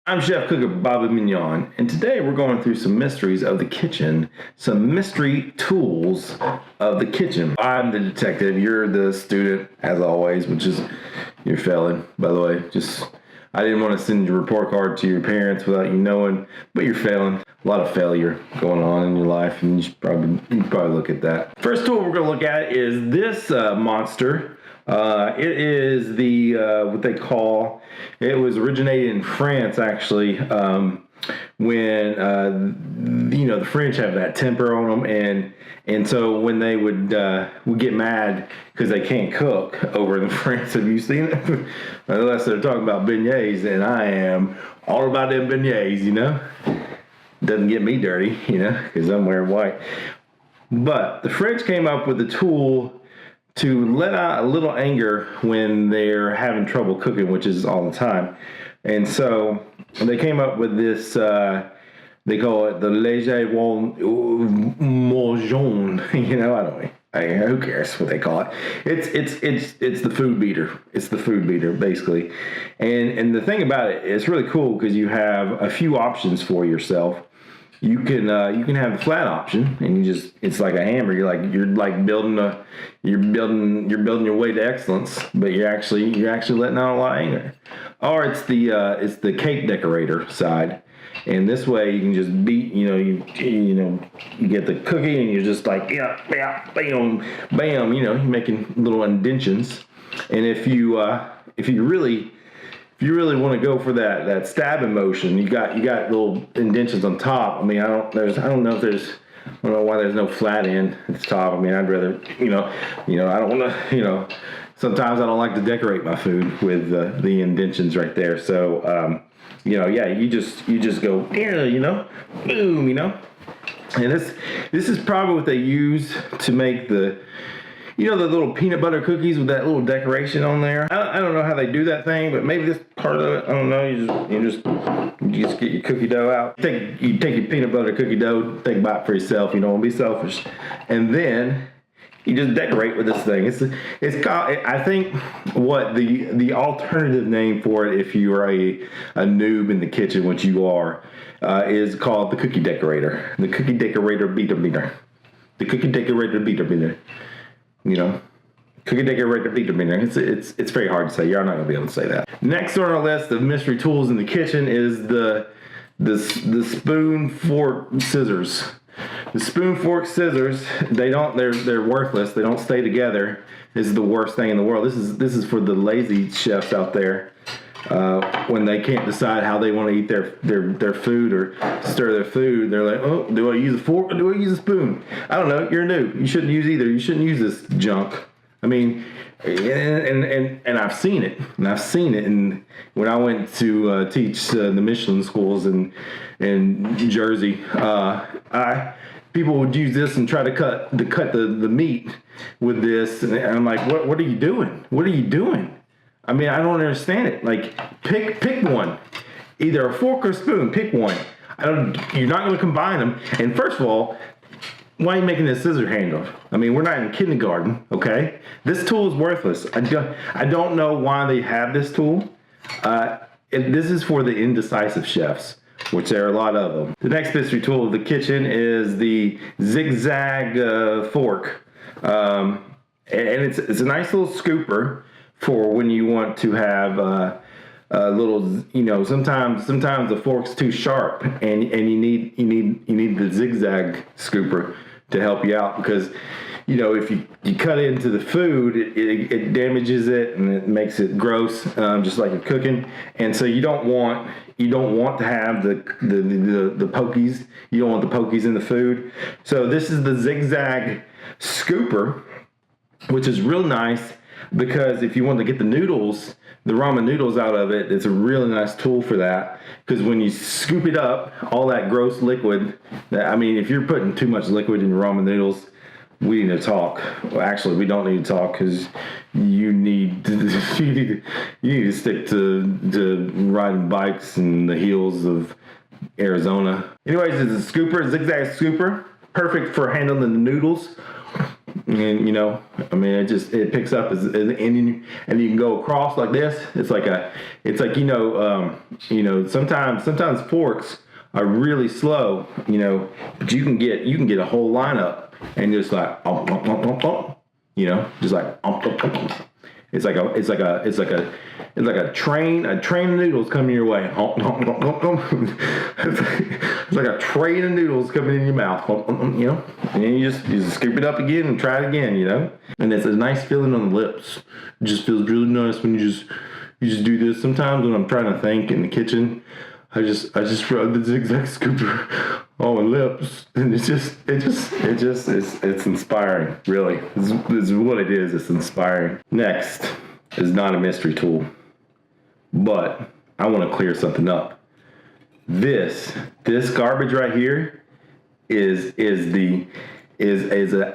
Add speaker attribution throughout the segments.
Speaker 1: I'm Chef Cooker Bobby Mignon, and today we're going through some mysteries of the kitchen, some mystery tools of the kitchen. I'm the detective, you're the student, as always, which is, you're failing, by the way. I didn't want to send your report card to your parents without you knowing, but you're failing. A lot of failure going on in your life, and you should probably look at that. First tool we're going to look at is this monster. It is the what they call, it was originated in France actually, when the French have that temper on them, and so when they would get mad because they can't cook over in France. Have you seen it? Unless they're talking about beignets, and I am all about them beignets, Doesn't get me dirty, because I'm wearing white. But the French came up with a tool to let out a little anger when they're having trouble cooking, which is all the time. And so they came up with this, they call it the léger morjon. Who cares what they call it? It's the food beater. It's the food beater, basically. And the thing about it, it's really cool because you have a few options for yourself. You can have the flat option, and it's like a hammer. You're building your way to excellence, but you're actually letting out a lot of anger. Or it's the cake decorator side, and this way you can just beat. You get the cookie, and you're just like bam, bam. You're making little indentions, and if you really want to go for that stabbing motion, you got little indentions on top. I mean, I don't know why there's no flat end at the top. I mean, I'd rather, I don't want to, sometimes I don't like to decorate my food with the indentions right there. So, you just go, boom, and this is probably what they use to make the little peanut butter cookies with that little decoration on there. I don't know how they do that thing, but maybe this part of it, I don't know. You just get your cookie dough out. You take your peanut butter cookie dough, take a bite for yourself. You don't want to be selfish, and then you just decorate with this thing. It's called, I think, what the alternative name for it, if you are a noob in the kitchen, which you are, is called the cookie decorator. The cookie decorator beater. The cookie decorator beater. Cookie decorator beater. It's very hard to say. You're not gonna be able to say that. Next on our list of mystery tools in the kitchen is the spoon, fork, scissors. The spoon, fork, scissors. They're worthless. They don't stay together. This is the worst thing in the world. This is for the lazy chefs out there. When they can't decide how they want to eat their food or stir their food, they're like, oh, do I use a fork or do I use a spoon? I don't know. You're new. You shouldn't use either. You shouldn't use this junk. I mean, and I've seen it. And when I went to teach the Michelin schools in Jersey, people would use this and try to cut the meat with this, and I'm like, what are you doing? What are you doing? I mean, I don't understand it. Like, pick one, either a fork or a spoon. Pick one. You're not going to combine them. And first of all, why are you making this scissor handle? I mean, we're not in kindergarten, okay? This tool is worthless. I don't know why they have this tool. This is for the indecisive chefs, which there are a lot of them. The next mystery tool of the kitchen is the zigzag fork, and it's a nice little scooper for when you want to have a little, sometimes the fork's too sharp, and you need the zigzag scooper to help you out, because if you cut into the food, it damages it and it makes it gross, just like you're cooking. And so you don't want to have the pokies. You don't want the pokies in the food. So this is the zigzag scooper, which is real nice, because if you want to get the ramen noodles out of it, it's a really nice tool for that. Because when you scoop it up, all that gross liquid, if you're putting too much liquid in your ramen noodles, we need to talk. Well, actually, we don't need to talk, because you need to stick to riding bikes in the hills of Arizona. Anyways, it's a zigzag scooper, perfect for handling the noodles. And you know, I mean, it picks up and you can go across like this. It's like sometimes forks are really slow, you know, but you can get a whole lineup and just like you know, just like it's like a train of noodles coming your way. It's like a train of noodles coming in your mouth, you know, and then you just scoop it up again and try it again, you know, and it's a nice feeling on the lips. It just feels really nice when you just do this. Sometimes when I'm trying to think in the kitchen, I just rub the zigzag scooper on my lips, and it's inspiring. Really, this is what it is. It's inspiring. Next is not a mystery tool, but I want to clear something up. This garbage right here is an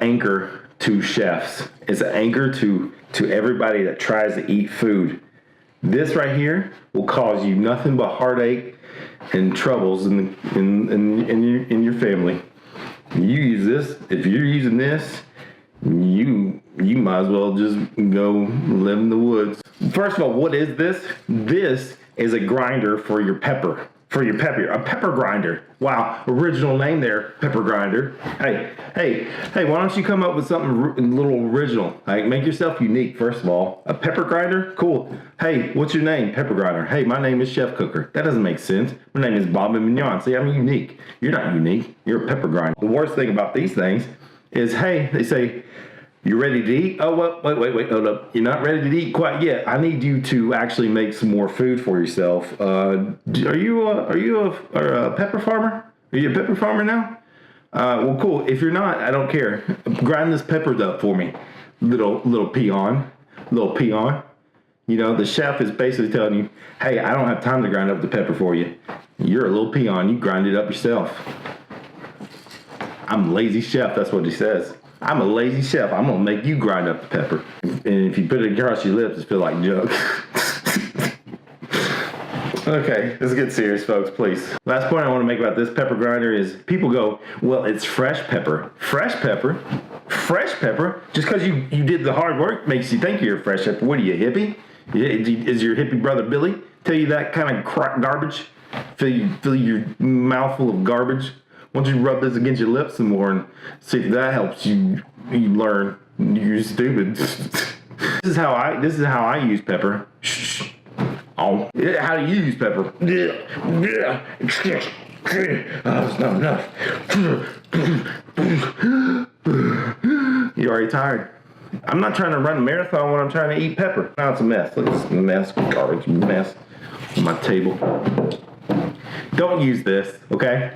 Speaker 1: anchor to chefs. It's an anchor to everybody that tries to eat food. This right here will cause you nothing but heartache and troubles in your family. You use this. If you're using this, you might as well just go live in the woods. First of all, what is this? This is a grinder for your pepper. A pepper grinder. Wow, original name there, pepper grinder. Hey, why don't you come up with something a little original? Like, make yourself unique, first of all. A pepper grinder? Cool. Hey, what's your name? Pepper grinder. Hey, my name is Chef Cooker. That doesn't make sense. My name is Bobby Mignon. See, I'm unique. You're not unique. You're a pepper grinder. The worst thing about these things is, hey, they say, you ready to eat? Oh, wait, hold up. You're not ready to eat quite yet. I need you to actually make some more food for yourself. Are you a pepper farmer? Are you a pepper farmer now? Well, cool. If you're not, I don't care. Grind this peppers up for me, little peon. You know, the chef is basically telling you, hey, I don't have time to grind up the pepper for you. You're a little peon. You grind it up yourself. I'm a lazy chef. That's what he says. I'm a lazy chef. I'm going to make you grind up the pepper. And if you put it across your lips, it feels like junk. Okay, let's get serious, folks, please. Last point I want to make about this pepper grinder is people go, well, it's fresh pepper. Fresh pepper? Just because you did the hard work makes you think you're a fresh pepper. What are you, hippie? Is your hippie brother Billy tell you that kind of garbage? Fill your mouth full of garbage? Why don't you rub this against your lips some more and see if that helps you learn you're stupid. This is how I use pepper. Shh. Oh, how do you use pepper? Oh, it's not enough. You're already tired. I'm not trying to run a marathon when I'm trying to eat pepper. Now it's a mess. Look at this mess, garbage mess on my table. Don't use this, okay?